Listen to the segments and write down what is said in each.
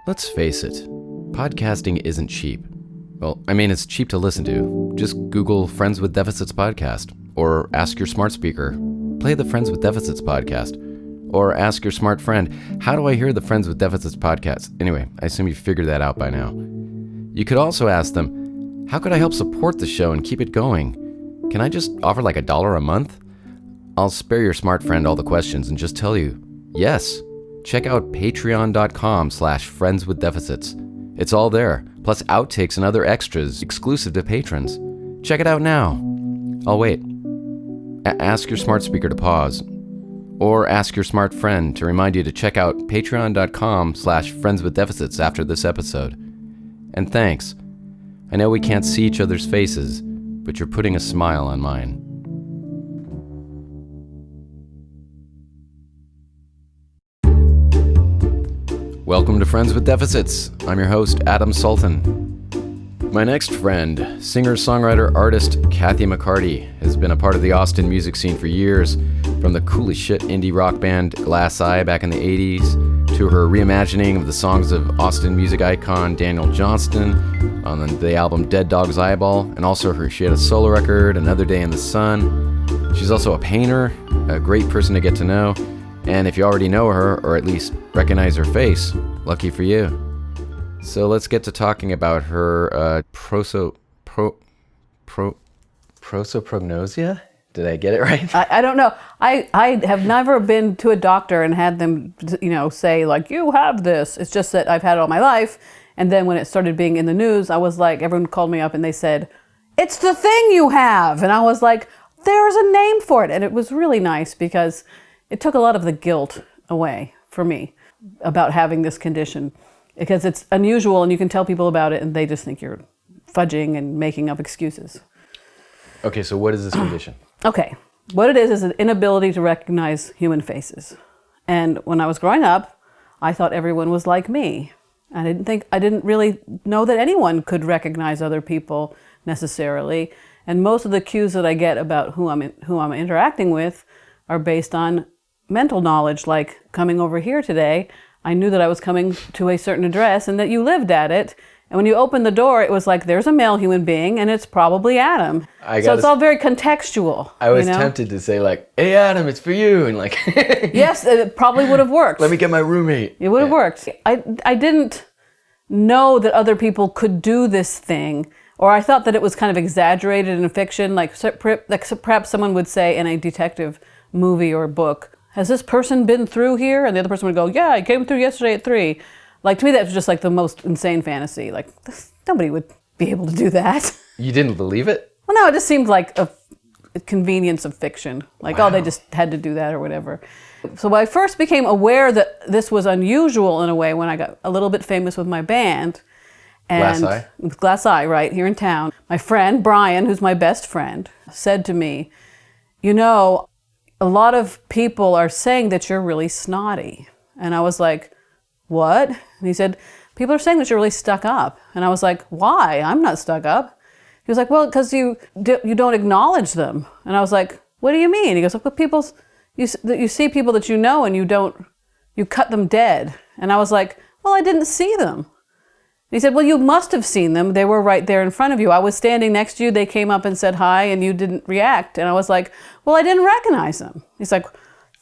Let's face it, podcasting isn't cheap. Well, I mean, it's cheap to listen to. Just Google Friends with Deficits podcast, or ask your smart speaker, play the Friends with Deficits podcast, or ask your smart friend, how do I hear the Friends with Deficits podcast? Anyway, I assume you figured that out by now. You could also ask them, how could I help support the show and keep it going? Can I just offer like $1 a month? I'll spare your smart friend all the questions and just tell you, yes. Check out patreon.com/friendswithdeficits. It's all there, plus outtakes and other extras exclusive to patrons. Check it out now. I'll wait. Ask your smart speaker to pause. Or ask your smart friend to remind you to check out patreon.com/friendswithdeficits after this episode. And thanks. I know we can't see each other's faces, but you're putting a smile on mine. Welcome to Friends with Deficits. I'm your host, Adam Sultan. My next friend, singer-songwriter artist Kathy McCarty, has been a part of the Austin music scene for years, from the cool as shit indie rock band Glass Eye back in the 80s, to her reimagining of the songs of Austin music icon Daniel Johnston on the album Dead Dog's Eyeball, and also she had a solo record, Another Day in the Sun. She's also a painter, a great person to get to know, and if you already know her, or at least recognize her face, lucky for you. So let's get to talking about her prosopagnosia? Did I get it right? I don't know. I have never been to a doctor and had them, say like, you have this. It's just that I've had it all my life. And then when it started being in the news, I was like, everyone called me up and they said, it's the thing you have. And I was like, there's a name for it. And it was really nice because it took a lot of the guilt away for me about having this condition, because it's unusual and you can tell people about it and they just think you're fudging and making up excuses. Okay, so what is this condition? Okay, what it is an inability to recognize human faces. And when I was growing up, I thought everyone was like me. I didn't really know that anyone could recognize other people necessarily. And most of the cues that I get about who I'm interacting with are based on mental knowledge, like coming over here today, I knew that I was coming to a certain address and that you lived at it. And when you opened the door, it was like, there's a male human being and it's probably Adam. So it's all very contextual. I was tempted to say like, hey Adam, it's for you. And like, yes, it probably would have worked. Let me get my roommate. It would have worked. I didn't know that other people could do this thing, or I thought that it was kind of exaggerated in fiction. Like perhaps someone would say in a detective movie or book, has this person been through here? And the other person would go, yeah, I came through yesterday at 3. Like, to me, that was just like the most insane fantasy. Like, nobody would be able to do that. You didn't believe it? Well, no, it just seemed like a convenience of fiction. Like, wow. Oh, they just had to do that or whatever. So I first became aware that this was unusual in a way when I got a little bit famous with my band. And Glass Eye? With Glass Eye, right, here in town. My friend, Brian, who's my best friend, said to me, a lot of people are saying that you're really snotty. And I was like, what? And he said, people are saying that you're really stuck up. And I was like, why? I'm not stuck up. He was like, well, because you don't acknowledge them. And I was like, what do you mean? He goes, well, you see people that you know and you cut them dead. And I was like, well, I didn't see them. And he said, well, you must have seen them. They were right there in front of you. I was standing next to you. They came up and said hi, and you didn't react. And I was like, well, I didn't recognize them. He's like,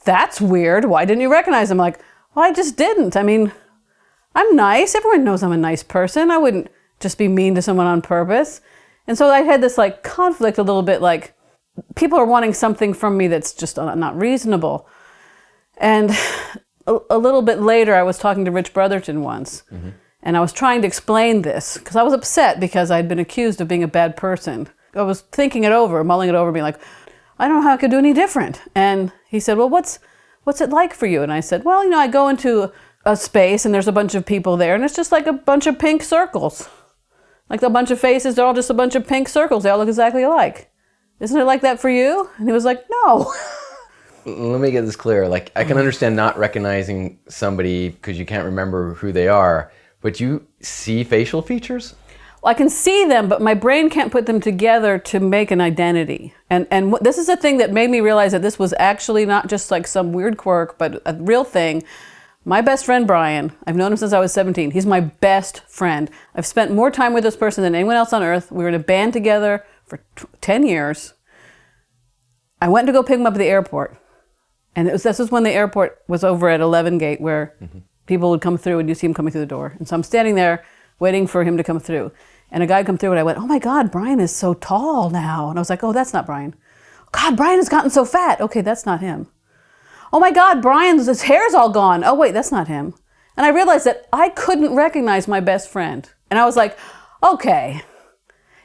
that's weird. Why didn't you recognize them? I'm like, well, I just didn't. I mean, I'm nice. Everyone knows I'm a nice person. I wouldn't just be mean to someone on purpose. And so I had this like conflict a little bit, like people are wanting something from me that's just not reasonable. And a little bit later, I was talking to Rich Brotherton once. Mm-hmm. And I was trying to explain this because I was upset because I'd been accused of being a bad person. I was thinking it over, mulling it over, being like, I don't know how I could do any different. And he said, well, what's it like for you? And I said, well, I go into a space and there's a bunch of people there and it's just like a bunch of pink circles. Like a bunch of faces, they're all just a bunch of pink circles. They all look exactly alike. Isn't it like that for you? And he was like, no. Let me get this clear. Like, I can understand not recognizing somebody because you can't remember who they are. But you see facial features? Well, I can see them, but my brain can't put them together to make an identity. And this is the thing that made me realize that this was actually not just like some weird quirk, but a real thing. My best friend, Brian, I've known him since I was 17. He's my best friend. I've spent more time with this person than anyone else on earth. We were in a band together for 10 years. I went to go pick him up at the airport. And this was when the airport was over at 11 Gate, where people would come through and you see him coming through the door. And so I'm standing there waiting for him to come through. And a guy come through and I went, oh my God, Brian is so tall now. And I was like, oh, that's not Brian. God, Brian has gotten so fat. Okay, that's not him. Oh my God, his hair's all gone. Oh wait, that's not him. And I realized that I couldn't recognize my best friend. And I was like, okay,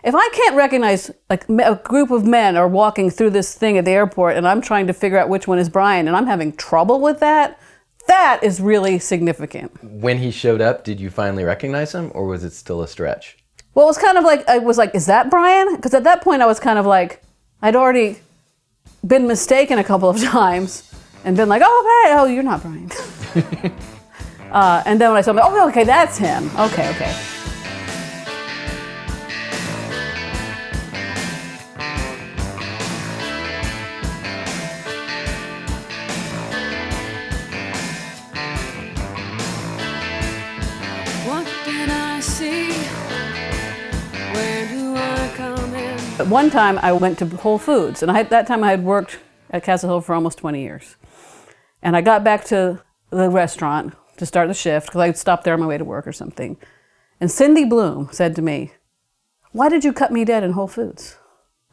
if I can't recognize like a group of men are walking through this thing at the airport and I'm trying to figure out which one is Brian and I'm having trouble with that, that is really significant. When he showed up, did you finally recognize him, or was it still a stretch? Well, it was kind of like, I was like, is that Brian? Because at that point I was kind of like, I'd already been mistaken a couple of times. And been like, oh, you're not Brian. And then when I saw him, oh, okay, that's him. Okay. What did I see? Where do I come in? At one time, I went to Whole Foods. And that time I had worked at Castle Hill for almost 20 years. And I got back to the restaurant to start the shift because I'd stopped there on my way to work or something. And Cindy Bloom said to me, why did you cut me dead in Whole Foods?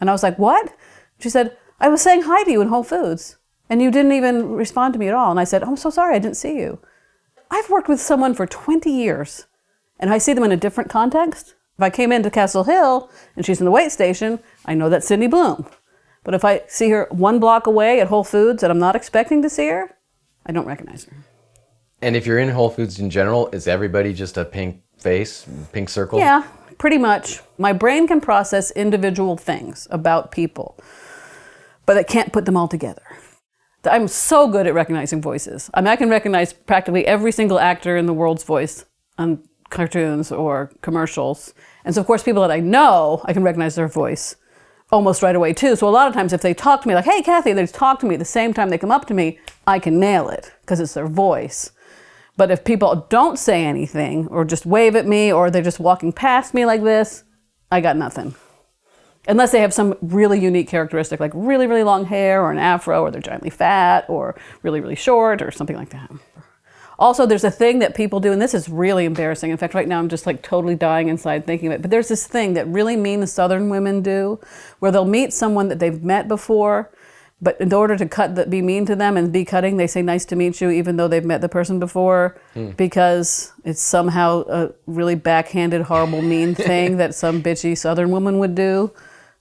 And I was like, what? She said, I was saying hi to you in Whole Foods and you didn't even respond to me at all. And I said, oh, I'm so sorry, I didn't see you. I've worked with someone for 20 years and I see them in a different context. If I came into Castle Hill and she's in the wait station, I know that's Cindy Bloom. But if I see her 1 block away at Whole Foods and I'm not expecting to see her, I don't recognize her. And if you're in Whole Foods in general, is everybody just a pink face, pink circle? Yeah, pretty much. My brain can process individual things about people, but it can't put them all together. I'm so good at recognizing voices. I mean, I can recognize practically every single actor in the world's voice on cartoons or commercials. And so, of course, people that I know, I can recognize their voice almost right away too. So a lot of times if they talk to me like, hey, Kathy, they talk to me at the same time they come up to me, I can nail it because it's their voice. But if people don't say anything or just wave at me or they're just walking past me like this, I got nothing. Unless they have some really unique characteristic like really, really long hair or an afro or they're giantly fat or really, really short or something like that. Also, there's a thing that people do, and this is really embarrassing. In fact, right now I'm just like totally dying inside thinking of it. But there's this thing that really mean Southern women do, where they'll meet someone that they've met before, but in order to be mean to them and be cutting, they say nice to meet you, even though they've met the person before, because it's somehow a really backhanded, horrible, mean thing that some bitchy Southern woman would do.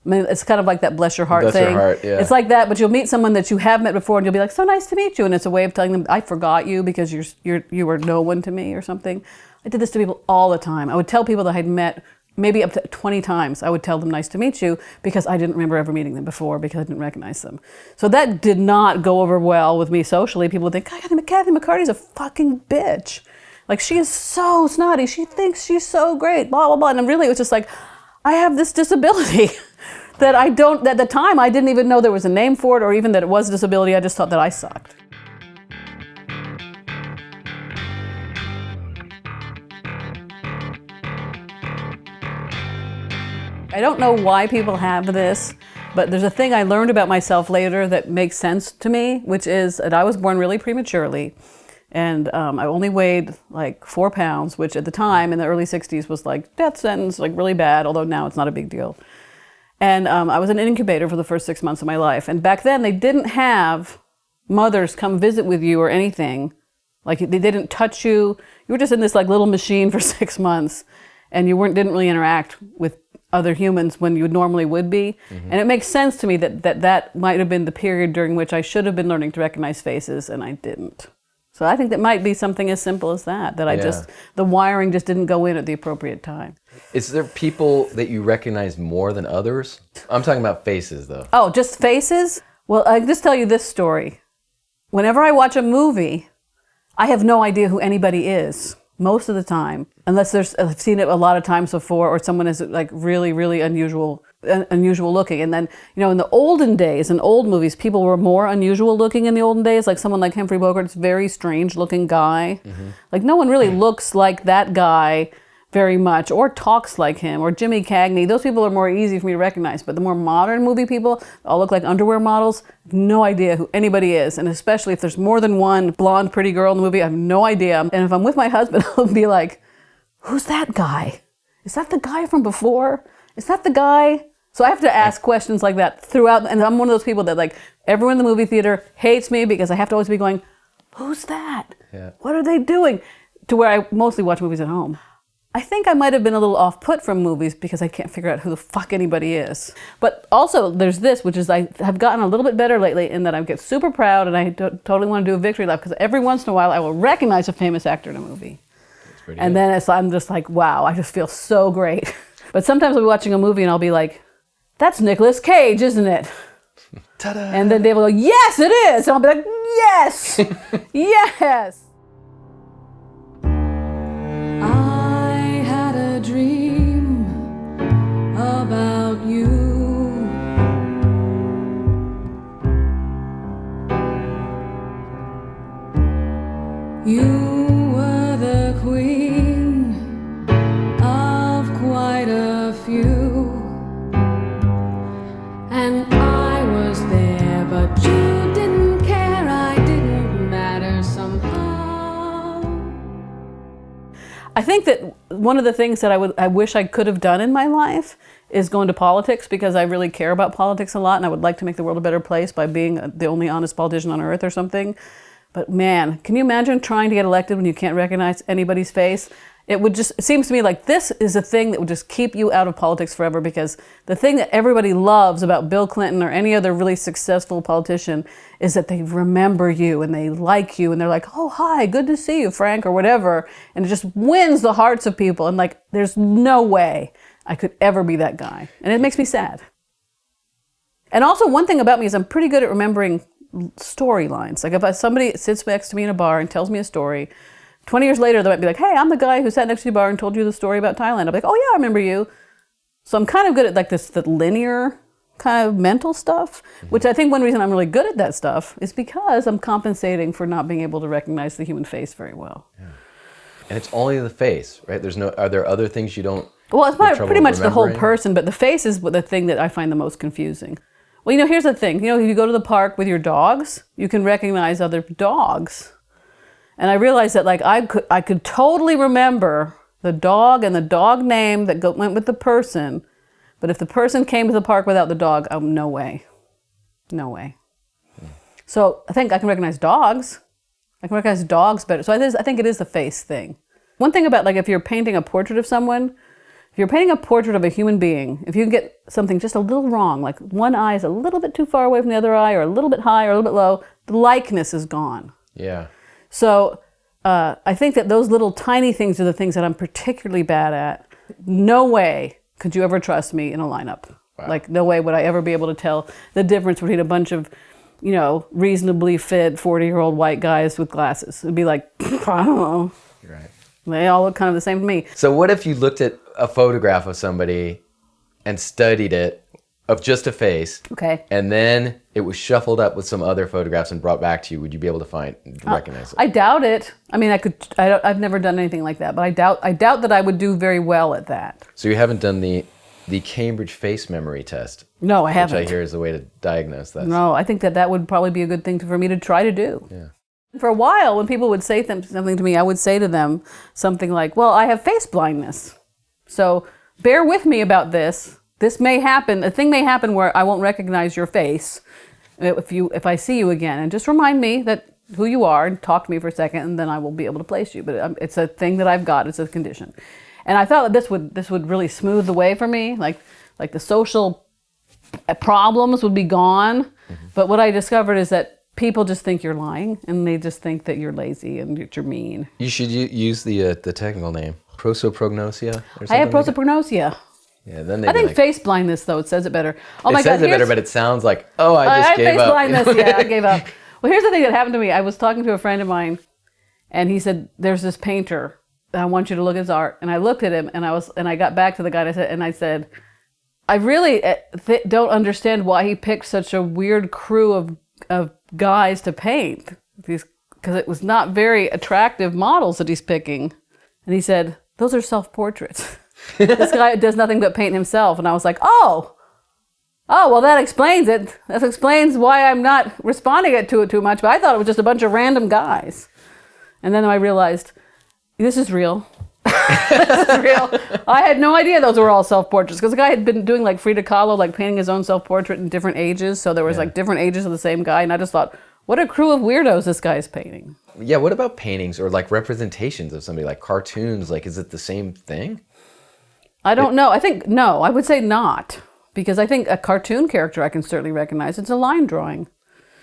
I mean, it's kind of like that bless your heart bless thing. Your heart, yeah. It's like that, but you'll meet someone that you have met before and you'll be like, so nice to meet you. And it's a way of telling them, I forgot you because you were no one to me or something. I did this to people all the time. I would tell people that I'd met maybe up to 20 times. I would tell them nice to meet you because I didn't remember ever meeting them before because I didn't recognize them. So that did not go over well with me socially. People would think, God, Kathy McCarty's a fucking bitch. Like, she is so snotty. She thinks she's so great, blah, blah, blah. And really, it was just like, I have this disability. That at the time, I didn't even know there was a name for it or even that it was a disability. I just thought that I sucked. I don't know why people have this, but there's a thing I learned about myself later that makes sense to me, which is that I was born really prematurely. And I only weighed like 4 pounds, which at the time in the early 60s was like death sentence, like really bad, although now it's not a big deal. And I was in an incubator for the first 6 months of my life. And back then, they didn't have mothers come visit with you or anything. Like, they didn't touch you. You were just in this like little machine for 6 months. And you didn't really interact with other humans when you normally would be. Mm-hmm. And it makes sense to me that might have been the period during which I should have been learning to recognize faces, and I didn't. So I think that might be something as simple as that the wiring just didn't go in at the appropriate time. Is there people that you recognize more than others? I'm talking about faces, though. Oh, just faces? Well, I can just tell you this story. Whenever I watch a movie, I have no idea who anybody is. most of the time, unless I've seen it a lot of times before, or someone is like really, really unusual looking. And then, in the olden days, in old movies, people were more unusual looking in the olden days. Like someone like Humphrey Bogart's very strange looking guy. Like no one really looks like that guy very much, or talks like him, or Jimmy Cagney. Those people are more easy for me to recognize. But the more modern movie people all look like underwear models. I have no idea who anybody is. And especially if there's more than one blonde pretty girl in the movie, I have no idea. And if I'm with my husband, I'll be like, who's that guy? Is that the guy from before? Is that the guy? So I have to ask questions like that throughout. And I'm one of those people that like everyone in the movie theater hates me because I have to always be going, who's that? Yeah. What are they doing? To where I mostly watch movies at home. I think I might have been a little off-put from movies because I can't figure out who the fuck anybody is. But also there's this, which is I have gotten a little bit better lately in that I get super proud and I totally want to do a victory lap because every once in a while I will recognize a famous actor in a movie. That's pretty And good. then I'm just like, wow, I just feel so great. But sometimes I'll be watching a movie and I'll be like, that's Nicolas Cage, isn't it? Ta-da! And then Dave will go, yes, it is. And I'll be like, yes, yes. I had a dream about you. You were the queen of quite a few, and I was there, but you didn't care. I didn't matter somehow. I think that one of the things that I wish I could have done in my life is go into politics because I really care about politics a lot and I would like to make the world a better place by being the only honest politician on earth or something. But man, can you imagine trying to get elected when you can't recognize anybody's face? It seems to me like this is a thing that would just keep you out of politics forever because the thing that everybody loves about Bill Clinton or any other really successful politician is that they remember you and they like you and they're like, oh, hi, good to see you, Frank, or whatever. And it just wins the hearts of people. And like, there's no way I could ever be that guy. And it makes me sad. And also one thing about me is I'm pretty good at remembering storylines. Like if somebody sits next to me in a bar and tells me a story, 20 years later, they might be like, hey, I'm the guy who sat next to the bar and told you the story about Thailand. I'll be like, oh yeah, I remember you. So I'm kind of good at like the linear kind of mental stuff, which I think one reason I'm really good at that stuff is because I'm compensating for not being able to recognize the human face very well. Yeah. And it's only the face, right? Are there other things you don't? Well, it's pretty much the whole remembering? person, but the face is the thing that I find the most confusing. Well, here's the thing. If you go to the park with your dogs, you can recognize other dogs. And I realized that like I could totally remember the dog and the dog name that went with the person, but if the person came to the park without the dog, no way. No way. So I think I can recognize dogs. I can recognize dogs better. So I think it is the face thing. One thing about like if you're painting a portrait of someone, if you're painting a portrait of a human being, if you can get something just a little wrong, like one eye is a little bit too far away from the other eye or a little bit high or a little bit low, the likeness is gone. Yeah. So I think that those little tiny things are the things that I'm particularly bad at. No way could you ever trust me in a lineup. Wow. Like no way would I ever be able to tell the difference between a bunch of, reasonably fit 40-year-old white guys with glasses. It'd be like, I don't know. Right. They all look kind of the same to me. So what if you looked at a photograph of somebody and studied it of just a face, Okay. and then it was shuffled up with some other photographs and brought back to you? Would you be able to recognize it? I doubt it. I mean, I've never done anything like that, but I doubt that I would do very well at that. So you haven't done the Cambridge face memory test? No, I haven't. Which I hear is the way to diagnose that. No, I think that would probably be a good thing for me to try to do. Yeah. For a while, when people would say something to me, I would say to them something like, well, I have face blindness. So bear with me about this. This may happen. A thing may happen where I won't recognize your face if I see you again. And just remind me that who you are and talk to me for a second, and then I will be able to place you. But it's a thing that I've got. It's a condition. And I thought that this would really smooth the way for me. Like the social problems would be gone. Mm-hmm. But what I discovered is that people just think you're lying, and they just think that you're lazy and that you're mean. You should use the technical name, prosopagnosia. Or something I have like that? prosopagnosia. Yeah, then I think face blindness, though, it says it better. Oh my it says God, it better, but it sounds like, I just gave face up. blindness, yeah, I gave up. Well, here's the thing that happened to me. I was talking to a friend of mine, and he said, there's this painter I want you to look at his art. And I looked at him, and I got back to the guy, and I said, I really don't understand why he picked such a weird crew of guys to paint, because it was not very attractive models that he's picking. And he said, those are self-portraits. This guy does nothing but paint himself. And I was like, oh, well, that explains it. That explains why I'm not responding to it too much. But I thought it was just a bunch of random guys. And then I realized, this is real. This is real. I had no idea those were all self-portraits, because the guy had been doing like Frida Kahlo, like painting his own self-portrait in different ages. So there was like different ages of the same guy. And I just thought, what a crew of weirdos this guy is painting. Yeah, what about paintings or like representations of somebody, like cartoons? Like, is it the same thing? I don't know. I would say not. Because I think a cartoon character I can certainly recognize. It's a line drawing.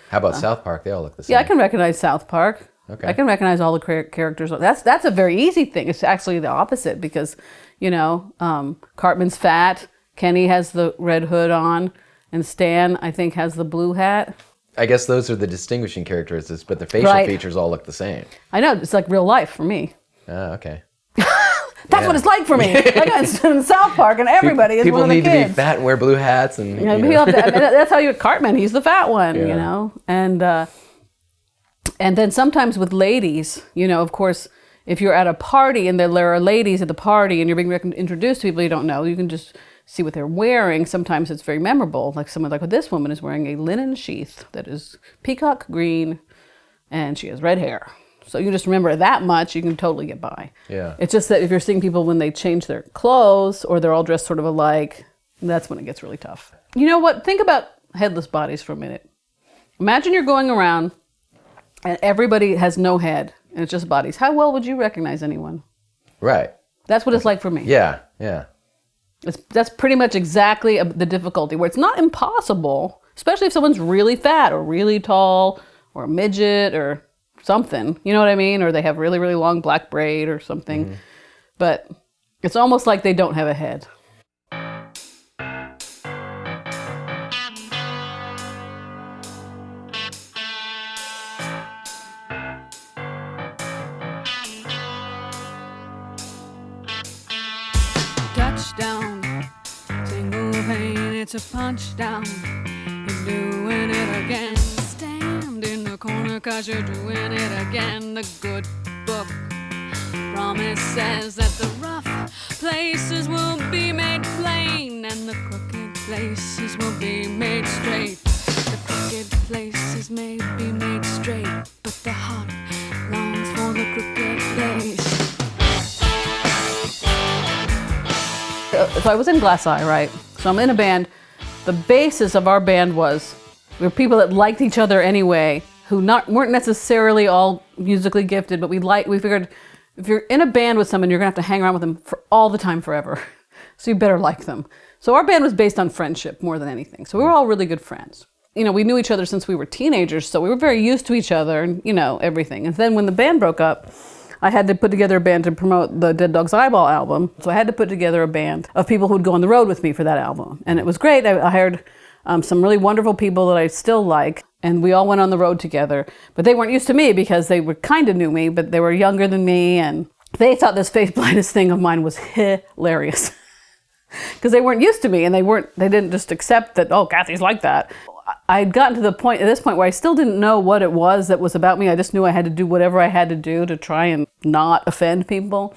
How about South Park? They all look the same. Yeah, I can recognize South Park. Okay. I can recognize all the characters. That's a very easy thing. It's actually the opposite, because, Cartman's fat, Kenny has the red hood on, and Stan, I think, has the blue hat. I guess those are the distinguishing characteristics, but the facial features all look the same. I know. It's like real life for me. Ah, okay. That's what it's like for me. Like in South Park, and everybody is one of the kids. People need to be fat and wear blue hats, and that's how Cartman. He's the fat one, and then sometimes with ladies, of course, if you're at a party and there are ladies at the party and you're being introduced to people you don't know, you can just see what they're wearing. Sometimes it's very memorable. Like this woman is wearing a linen sheath that is peacock green, and she has red hair. So you just remember that much, you can totally get by. Yeah. It's just that if you're seeing people when they change their clothes or they're all dressed sort of alike, that's when it gets really tough. You know what? Think about headless bodies for a minute. Imagine you're going around and everybody has no head and it's just bodies. How well would you recognize anyone? Right. That's what it's like for me. Yeah. That's pretty much exactly the difficulty, where it's not impossible, especially if someone's really fat or really tall or a midget or something, you know what I mean? Or they have really, really long black braid or something. Mm-hmm. But it's almost like they don't have a head. Touchdown, single pane, it's a punch down. You're doing it again. Stand in the corner 'cause you're doing it again. The good book promise says that the rough places will be made plain and the crooked places will be made straight. The crooked places may be made straight, but the heart longs for the crooked place. So I was in Glass Eye, right? So I'm in a band. The basis of our band was we were people that liked each other anyway, who weren't necessarily all musically gifted, but we figured if you're in a band with someone, you're gonna have to hang around with them for all the time forever. So you better like them. So our band was based on friendship more than anything. So we were all really good friends. We knew each other since we were teenagers, so we were very used to each other and, everything. And then when the band broke up, I had to put together a band to promote the Dead Dog's Eyeball album. So I had to put together a band of people who would go on the road with me for that album. And it was great. I hired some really wonderful people that I still like. And we all went on the road together. But they weren't used to me because they kind of knew me, but they were younger than me. And they thought this face blindness thing of mine was hilarious. Because they weren't used to me and they didn't just accept that, oh, Kathy's like that. I had gotten to this point where I still didn't know what it was that was about me. I just knew I had to do whatever I had to do to try and not offend people.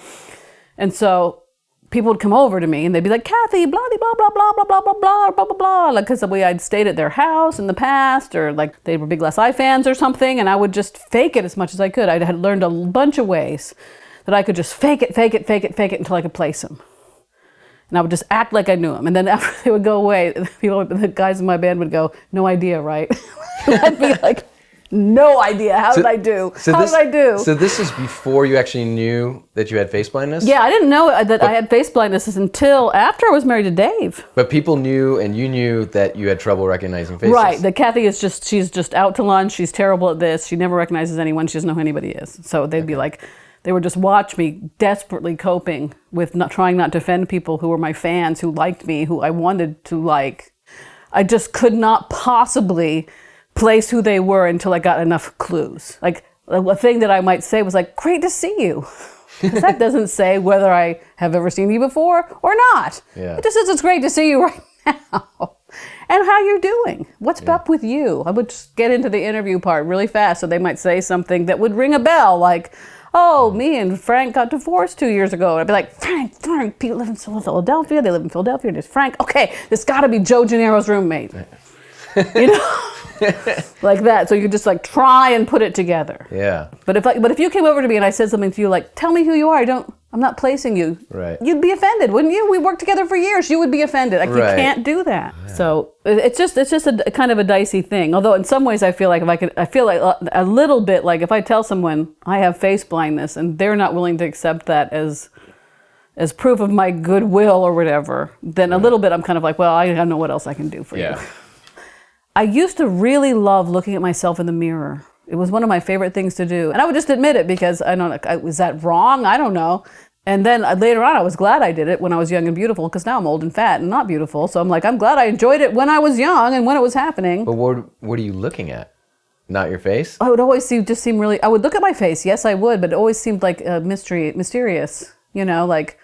And so people would come over to me and they'd be like, Kathy, blah, blah, blah, blah, blah, blah, blah, blah, blah, blah, blah. Like, because the way I'd stayed at their house in the past, or like they were big Glass Eye fans or something. And I would just fake it as much as I could. I had learned a bunch of ways that I could just fake it until I could place them. And I would just act like I knew him. And then after they would go away, the guys in my band would go, no idea, right? I'd be like, no idea. How did I do? So this is before you actually knew that you had face blindness? Yeah, I didn't know that I had face blindness until after I was married to Dave. But people knew, and you knew that you had trouble recognizing faces. Right, that Kathy is she's just out to lunch. She's terrible at this. She never recognizes anyone. She doesn't know who anybody is. So they'd be like, they would just watch me desperately coping with trying not to offend people who were my fans, who liked me, who I wanted to like. I just could not possibly place who they were until I got enough clues. Like a thing that I might say was like, great to see you. Because that doesn't say whether I have ever seen you before or not. Yeah. It just says it's great to see you right now. And how you're doing. What's up with you? I would just get into the interview part really fast so they might say something that would ring a bell, like, oh, me and Frank got divorced 2 years ago. And I'd be like, Frank, people live in Philadelphia. They live in Philadelphia. There's Frank. Okay, this got to be Joe Gennaro's roommate. You know? Like that. So you could just like try and put it together. Yeah. But if you came over to me and I said something to you like, tell me who you are. I'm not placing you. Right. You'd be offended, wouldn't you? We worked together for years. You would be offended. Like, right. You can't do that. Yeah. So it's just a kind of a dicey thing. Although in some ways I feel like I feel like a little bit like if I tell someone I have face blindness and they're not willing to accept that as proof of my goodwill or whatever, then a little bit I'm kind of like, well, I don't know what else I can do for you. I used to really love looking at myself in the mirror. It was one of my favorite things to do. And I would just admit it because I don't know, was that wrong? I don't know. And then later on, I was glad I did it when I was young and beautiful because now I'm old and fat and not beautiful. So I'm like, I'm glad I enjoyed it when I was young and when it was happening. But what are you looking at? Not your face? I would always seem really, I would look at my face. Yes, I would, but it always seemed like mysterious, you know, like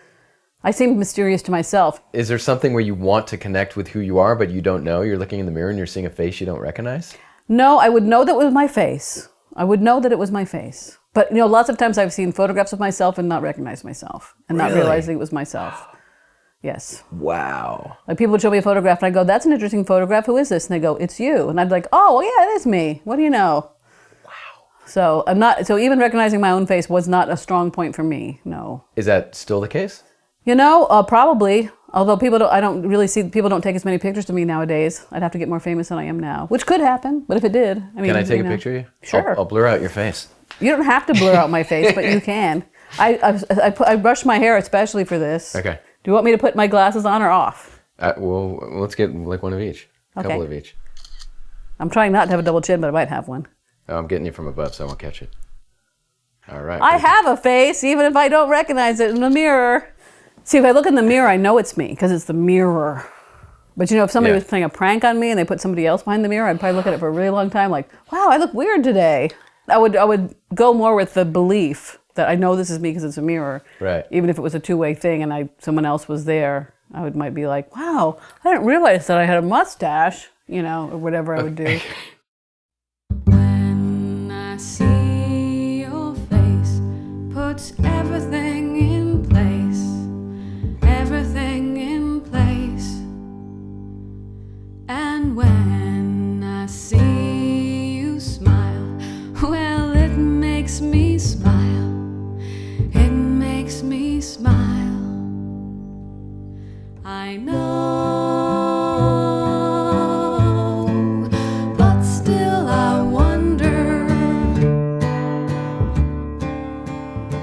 I seemed mysterious to myself. Is there something where you want to connect with who you are, but you don't know? You're looking in the mirror and you're seeing a face you don't recognize? No, I would know that it was my face. I would know that it was my face. But, you know, lots of times I've seen photographs of myself and not recognize myself and not realizing it was myself. Yes. Wow. Like people would show me a photograph and I go, that's an interesting photograph. Who is this? And they go, it's you. And I'd be like, oh, well, yeah, it is me. What do you know? Wow. So even recognizing my own face was not a strong point for me. No. Is that still the case? You know, probably. Although people don't take as many pictures of me nowadays. I'd have to get more famous than I am now, which could happen. But if it did, I mean, can I take a picture of you? Sure. I'll blur out your face. You don't have to blur out my face, but you can. I brush my hair especially for this. Okay. Do you want me to put my glasses on or off? Well, let's get like one of each. A couple of each. I'm trying not to have a double chin, but I might have one. Oh, I'm getting you from above, so I won't catch it. All right. I have a face, even if I don't recognize it in the mirror. See, if I look in the mirror, I know it's me because it's the mirror. But you know, if somebody was playing a prank on me and they put somebody else behind the mirror, I'd probably look at it for a really long time like, wow, I look weird today. I would go more with the belief that I know this is me because it's a mirror. Right. Even if it was a two-way thing and someone else was there, I might be like, wow, I didn't realize that I had a mustache, you know, or whatever I would do. When I see your face, puts everything in place, everything in place. And when I see you smile, well, it makes me smile. It makes me smile. I know, but still I wonder.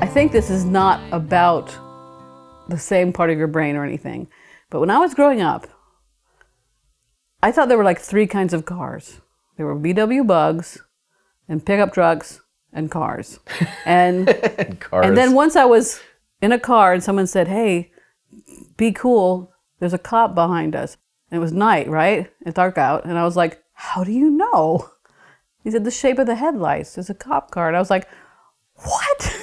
I think this is not about the same part of your brain or anything. But when I was growing up, I thought there were like three kinds of cars. There were VW Bugs and pickup trucks and cars. And Cars. And then once I was in a car and someone said, hey, be cool, there's a cop behind us. And it was night, right? It's dark out. And I was like, how do you know? He said, the shape of the headlights. There's a cop car. And I was like, what?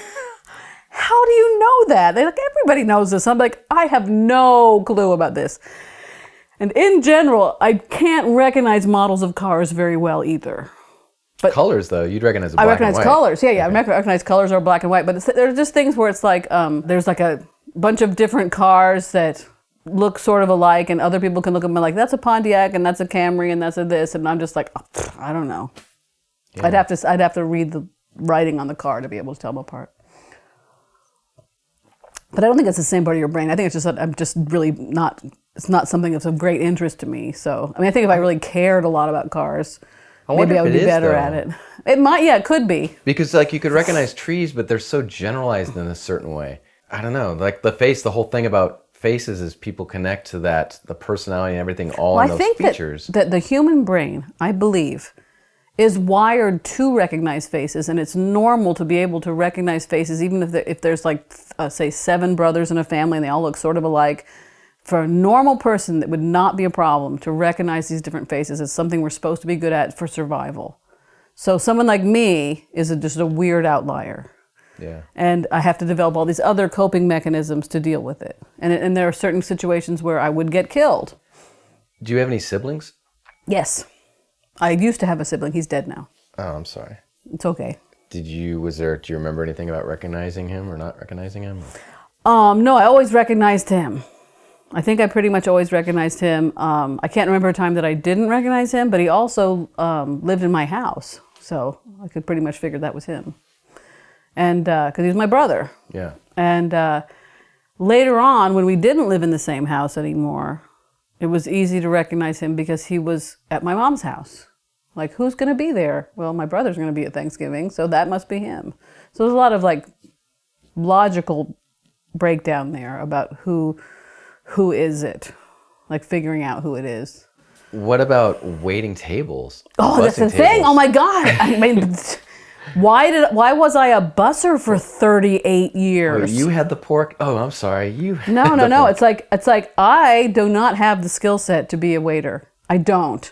How do you know that? They're like, everybody knows this. I'm like, I have no clue about this. And in general, I can't recognize models of cars very well either. But colors, though, you'd recognize black and white. I recognize colors. Yeah. Okay. I recognize colors or black and white. But there's just things where it's like there's like a bunch of different cars that look sort of alike, and other people can look at them like, that's a Pontiac, and that's a Camry, and that's a this, and I'm just like, oh, I don't know. Yeah. I'd have to read the writing on the car to be able to tell them apart. But I don't think it's the same part of your brain. I think it's just that I'm just really not. It's not something that's of great interest to me. So I mean, I think if I really cared a lot about cars, maybe I would be better at it. It might, yeah, it could be. Because like you could recognize trees, but they're so generalized in a certain way. I don't know. Like the face, the whole thing about faces is people connect to that, the personality and everything, all in those features. I think that the human brain, I believe, is wired to recognize faces, and it's normal to be able to recognize faces, even if there's like, say, 7 brothers in a family and they all look sort of alike. For a normal person, that would not be a problem to recognize these different faces as something we're supposed to be good at for survival. So someone like me is just a weird outlier. Yeah. And I have to develop all these other coping mechanisms to deal with it. And there are certain situations where I would get killed. Do you have any siblings? Yes. I used to have a sibling. He's dead now. Oh, I'm sorry. It's okay. Do you remember anything about recognizing him or not recognizing him? No, I always recognized him. I think I pretty much always recognized him. I can't remember a time that I didn't recognize him, but he also lived in my house. So I could pretty much figure that was him. And because he was my brother. Yeah. And later on, when we didn't live in the same house anymore, it was easy to recognize him because he was at my mom's house. Like, who's going to be there? Well, my brother's going to be at Thanksgiving, so that must be him. So there's a lot of like logical breakdown there about who is it, like figuring out who it is. What about waiting tables? Oh, that's the thing. Oh my God. I mean, why was I a busser for 38 years? Oh, you had the pork. Oh, I'm sorry. No. It's like I do not have the skill set to be a waiter. I don't.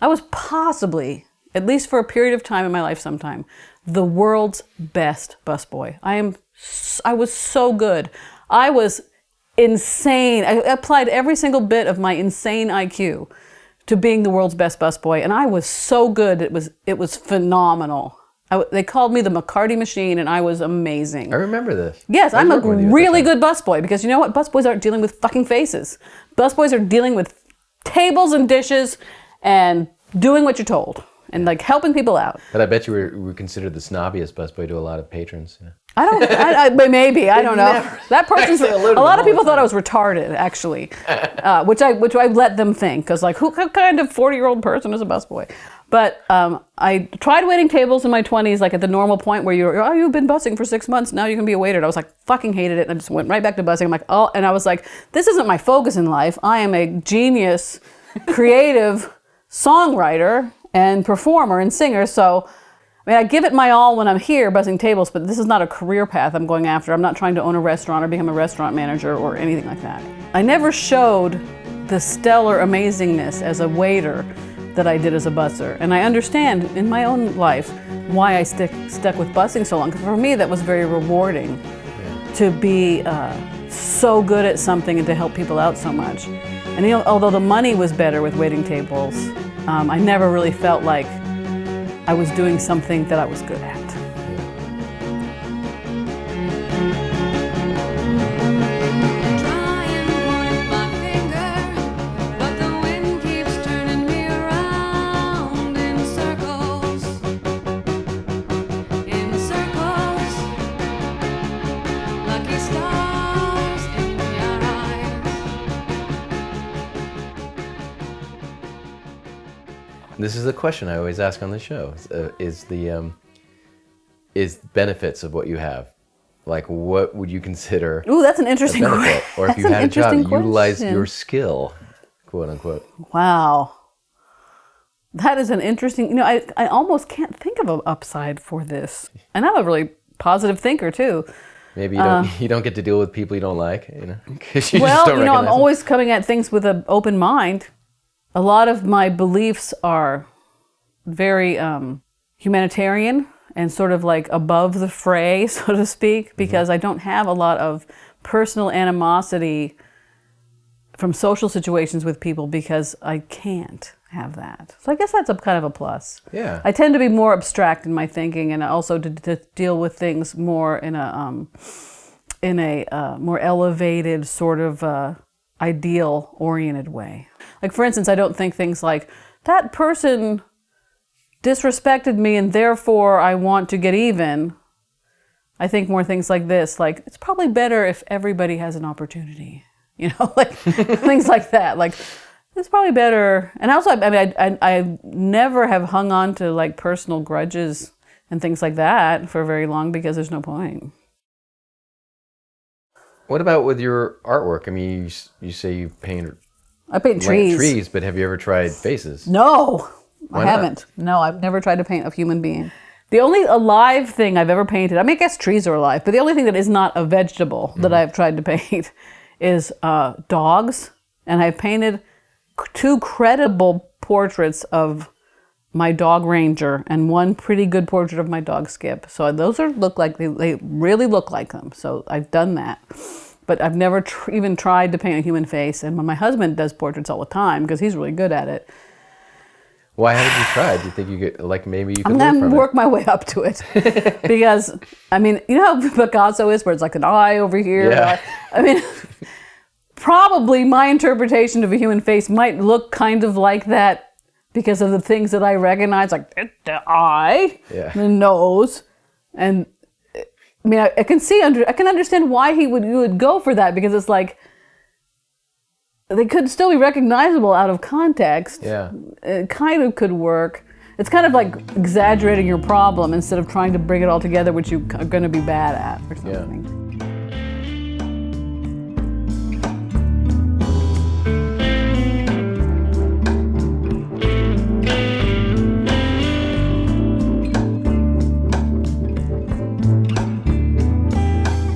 I was possibly, at least for a period of time in my life sometime, the world's best busboy. I was so good. I was insane. I applied every single bit of my insane IQ to being the world's best busboy, and I was so good. It was phenomenal. They called me the McCarty machine, and I was amazing. I remember this. Yes, I'm a really good busboy because you know what? Busboys aren't dealing with fucking faces. Busboys are dealing with tables and dishes and doing what you're told and like helping people out. But I bet you were considered the snobbiest busboy to a lot of patrons. Yeah. Maybe, I don't know. That person's, a lot of people thought I was retarded, actually, which I let them think, because like, who kind of 40-year-old person is a busboy? But I tried waiting tables in my 20s, like at the normal point where you've been busing for 6 months, now you can be a waiter. And I was like, fucking hated it. And I just went right back to busing. I'm like, oh, and I was like, this isn't my focus in life. I am a genius, creative songwriter and performer and singer. So, I mean, I give it my all when I'm here buzzing tables, but this is not a career path I'm going after. I'm not trying to own a restaurant or become a restaurant manager or anything like that. I never showed the stellar amazingness as a waiter that I did as a busser. And I understand in my own life why I stuck with busing so long. Because for me, that was very rewarding to be so good at something and to help people out so much. And although the money was better with waiting tables, I never really felt like I was doing something that I was good at. This is a question I always ask on the show: is benefits of what you have, like what would you consider? Ooh, that's an interesting benefit, or if you had a job, utilize your skill, quote unquote. Wow, that is an interesting. I almost can't think of an upside for this, and I'm a really positive thinker too. Maybe you don't get to deal with people you don't like, I'm always coming at things with an open mind. A lot of my beliefs are very humanitarian and sort of like above the fray, so to speak, because I don't have a lot of personal animosity from social situations with people because I can't have that. So I guess that's a kind of a plus. Yeah. I tend to be more abstract in my thinking and also to deal with things more in a more elevated sort of ideal-oriented way. Like, for instance, I don't think things like, that person disrespected me and therefore I want to get even. I think more things like this, like, it's probably better if everybody has an opportunity. Like things like that. Like, it's probably better. And also, I never have hung on to like personal grudges and things like that for very long because there's no point. What about with your artwork? I mean, you say you paint. I paint trees. But have you ever tried faces? No, Why I haven't. No, I've never tried to paint a human being. The only alive thing I've ever painted, I mean, I guess trees are alive, but the only thing that is not a vegetable that I've tried to paint is dogs. And I've painted 2 credible portraits of my dog Ranger, and one pretty good portrait of my dog Skip. So those look like they really look like them. So I've done that, but I've never even tried to paint a human face. And my husband does portraits all the time because he's really good at it. Why haven't you tried? Do you think you could, like, maybe you could I'm learn gonna from work my way up to it because I mean, you know how Picasso is, where it's like an eye over here. Yeah. I mean, probably my interpretation of a human face might look kind of like that because of the things that I recognize, like the eye, the nose, and I mean, I can understand why you would go for that, because it's like they could still be recognizable out of context. Yeah. It kind of could work. It's kind of like exaggerating your problem instead of trying to bring it all together, which you are going to be bad at or something. Yeah.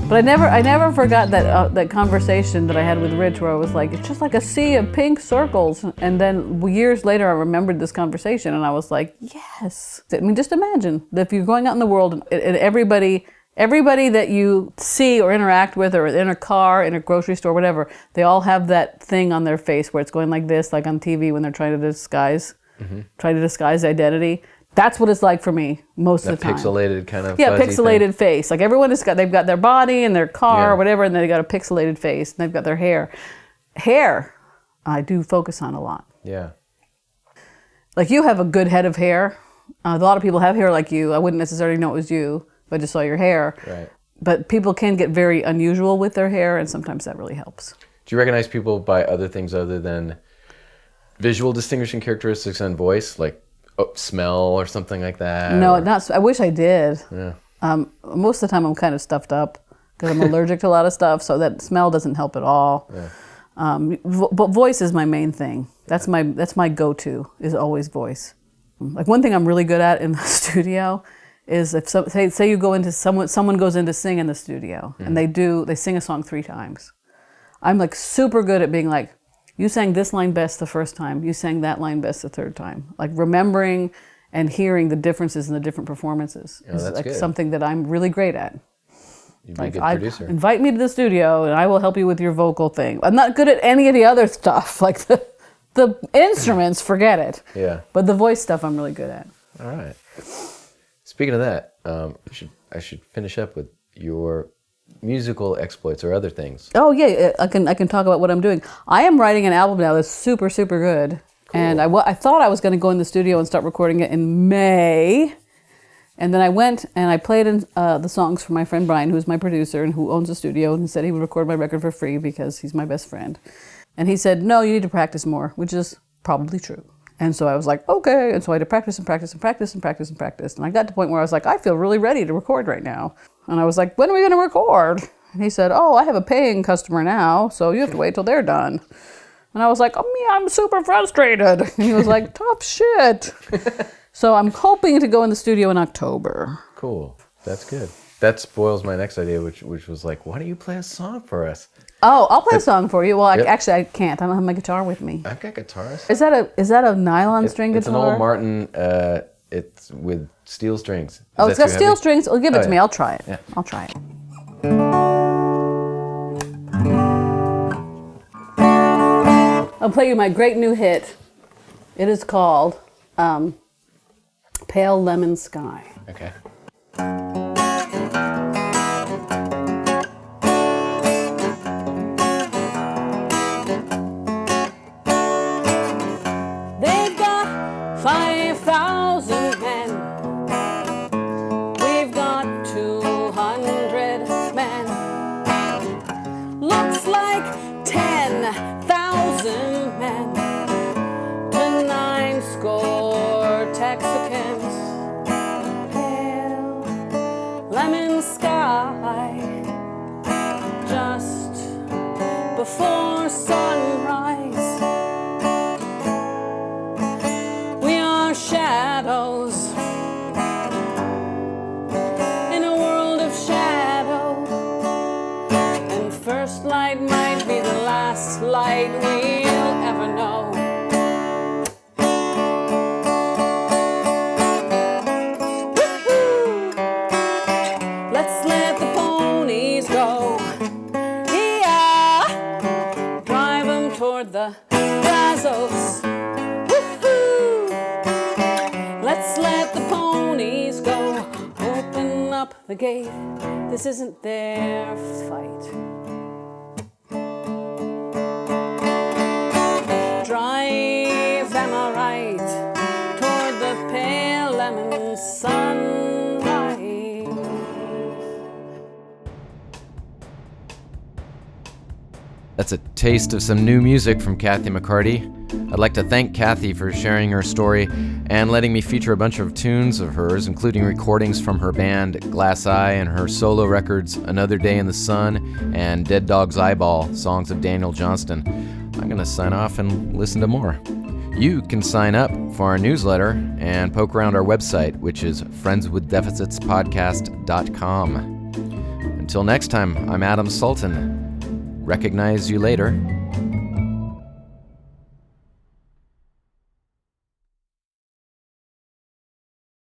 But I never forgot that conversation that I had with Rich, where I was like, it's just like a sea of pink circles. And then years later, I remembered this conversation, and I was like, yes. I mean, just imagine that if you're going out in the world and everybody that you see or interact with, or in a car, in a grocery store, whatever, they all have that thing on their face where it's going like this, like on TV when they're trying to disguise identity. That's what it's like for me most of the time. Pixelated kind of pixelated thing. face. Like everyone they've got their body and their car or whatever, and then they got a pixelated face, and they've got their hair. Hair, I do focus on a lot. Yeah. Like you have a good head of hair. A lot of people have hair like you. I wouldn't necessarily know it was you if I just saw your hair. Right. But people can get very unusual with their hair, and sometimes that really helps. Do you recognize people by other things other than visual distinguishing characteristics and voice, like smell or something like that? No, not. I wish I did. Yeah. Most of the time I'm kind of stuffed up because I'm allergic to a lot of stuff, so that smell doesn't help at all. Yeah. But voice is my main thing. That's my go-to, is always voice. Like one thing I'm really good at in the studio is if say you go into someone goes in to sing in the studio, and they sing a song 3 times. I'm like super good at being like, you sang this line best the first time, you sang that line best the third time. Like remembering and hearing the differences in the different performances is like good. Something that I'm really great at. You'd be a good producer. Invite me to the studio and I will help you with your vocal thing. I'm not good at any of the other stuff, like the instruments, forget it. Yeah. But the voice stuff I'm really good at. All right. Speaking of that, I should finish up with your musical exploits or other things. Oh yeah, I can talk about what I'm doing. I am writing an album now that's super good. Cool. And I thought I was going to go in the studio and start recording it in May, and then I went and I played in the songs for my friend Brian, who's my producer and who owns a studio, and he said he would record my record for free because he's my best friend. And he said, no, you need to practice more, which is probably true. And so I was like, okay. And so I had to practice. And I got to the point where I was like, I feel really ready to record right now. And I was like, when are we going to record? And he said, oh, I have a paying customer now, so you have to wait till they're done. And I was like, oh, yeah, I'm super frustrated. And he was like, tough shit. So I'm hoping to go in the studio in October. Cool. That's good. That spoils my next idea, which was like, why don't you play a song for us? Oh, I'll play a song for you. Well, actually, I can't. I don't have my guitar with me. I've got guitars. Is that a nylon string guitar? It's an old Martin. It's with steel strings. It's got steel strings. Well, give it to me. I'll try it. Yeah. I'll try it. I'll play you my great new hit. It is called Pale Lemon Sky. Okay. They've got 5,000 men. We've got 200 men. Looks like 10,000 men to 9 score Texicans. Pale lemon sky just before sunrise. Shadows in a world of shadow, and first light might be the last light we'll ever know. the brazos. Woohoo! Let's let the ponies go. Open up the gate. This isn't their fight. Drive them aright toward the pale lemon sunrise. That's a taste of some new music from Kathy McCarty. I'd like to thank Kathy for sharing her story and letting me feature a bunch of tunes of hers, including recordings from her band Glass Eye and her solo records Another Day in the Sun and Dead Dog's Eyeball, songs of Daniel Johnston. I'm going to sign off and listen to more. You can sign up for our newsletter and poke around our website, which is friendswithdeficitspodcast.com. Until next time, I'm Adam Sultan. Recognize you later.